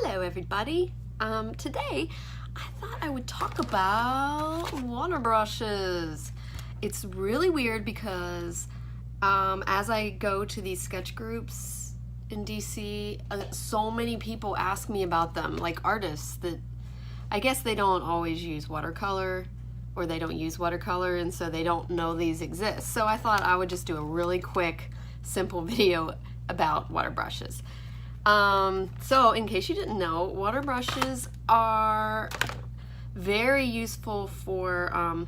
Hello everybody. Today I thought I would talk about water brushes. It's really weird because as I go to these sketch groups in DC, so many people ask me about them, like artists that I guess they don't always use watercolor or they don't use watercolor and so they don't know these exist. So I thought I would just do a really quick, simple video about water brushes. So in case you didn't know, water brushes are very useful for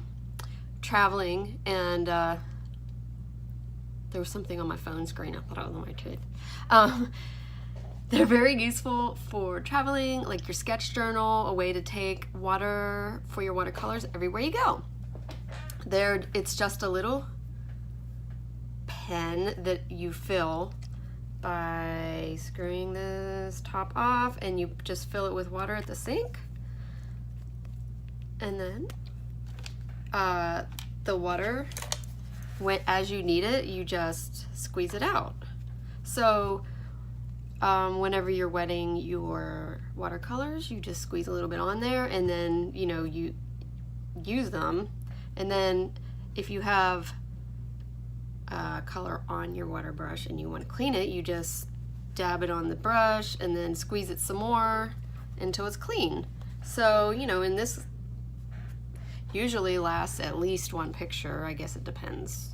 traveling, and there was something on my phone screen. I thought I was on my tooth. They're very useful for traveling, like your sketch journal, a way to take water for your watercolors everywhere you go. It's just a little pen that you fill by screwing this top off, and you just fill it with water at the sink, and then the water, as you need it, you just squeeze it out. So whenever you're wetting your watercolors, you just squeeze a little bit on there, and then you use them. And then if you have color on your water brush and you want to clean it, you just dab it on the brush and then squeeze it some more until it's clean. So and this usually lasts at least one picture. I guess it depends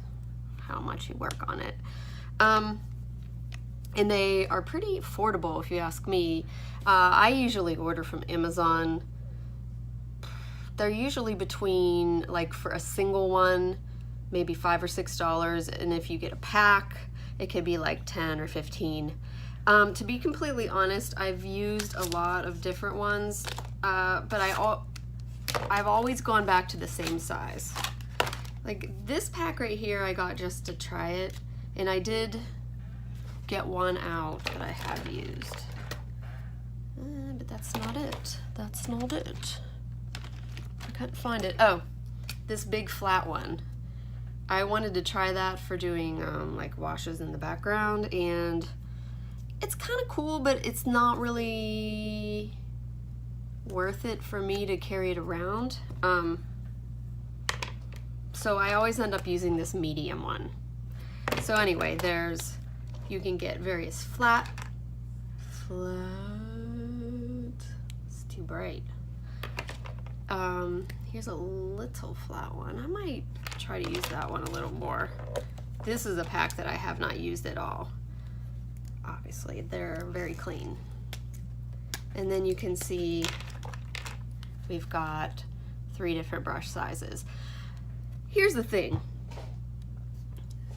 how much you work on it. And they are pretty affordable if you ask me. I usually order from Amazon. They're usually between, like, for a single one, maybe $5 or $6, and if you get a pack, it could be like 10 or 15. To be completely honest, I've used a lot of different ones, but I've always gone back to the same size. Like this pack right here, I got just to try it, and I did get one out that I have used, but that's not it. That's not it. I couldn't find it. Oh, this big flat one. I wanted to try that for doing like washes in the background, and it's kind of cool, but it's not really worth it for me to carry it around. So I always end up using this medium one. So anyway, you can get various flat, it's too bright. Here's a little flat one. I might try to use that one a little more. This is a pack that I have not used at all. Obviously, they're very clean. And then you can see we've got 3 different brush sizes. Here's the thing.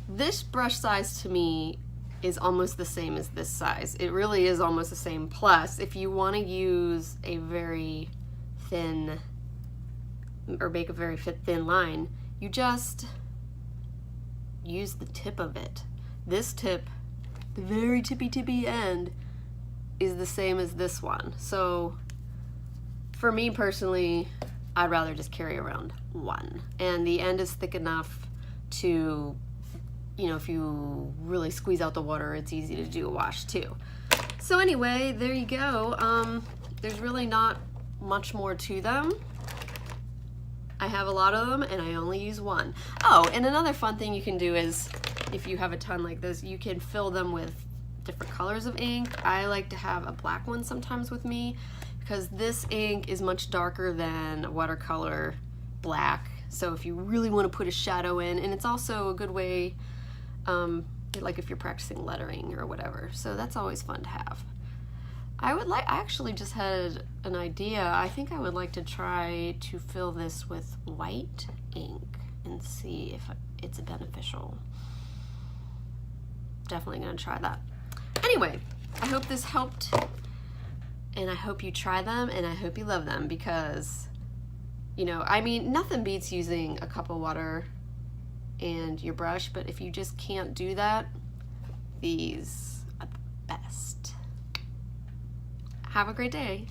This brush size to me is almost the same as this size. It really is almost the same. Plus, if you want to use a very thin, or make a very thin line, you just use the tip of it. This tip, the very tippy end, is the same as this one. So for me personally, I'd rather just carry around one. And the end is thick enough to, if you really squeeze out the water, it's easy to do a wash too. So anyway, there you go. There's really not much more to them. I have a lot of them and I only use one. Oh, and another fun thing you can do is, if you have a ton like this, you can fill them with different colors of ink. I like to have a black one sometimes with me because this ink is much darker than watercolor black. So if you really want to put a shadow in, and it's also a good way, like if you're practicing lettering or whatever. So that's always fun to have. I actually just had an idea. I think I would like to try to fill this with white ink and see if it's beneficial. Definitely gonna try that. Anyway, I hope this helped, and I hope you try them, and I hope you love them, because, I mean, nothing beats using a cup of water and your brush, but if you just can't do that, these are the best. Have a great day.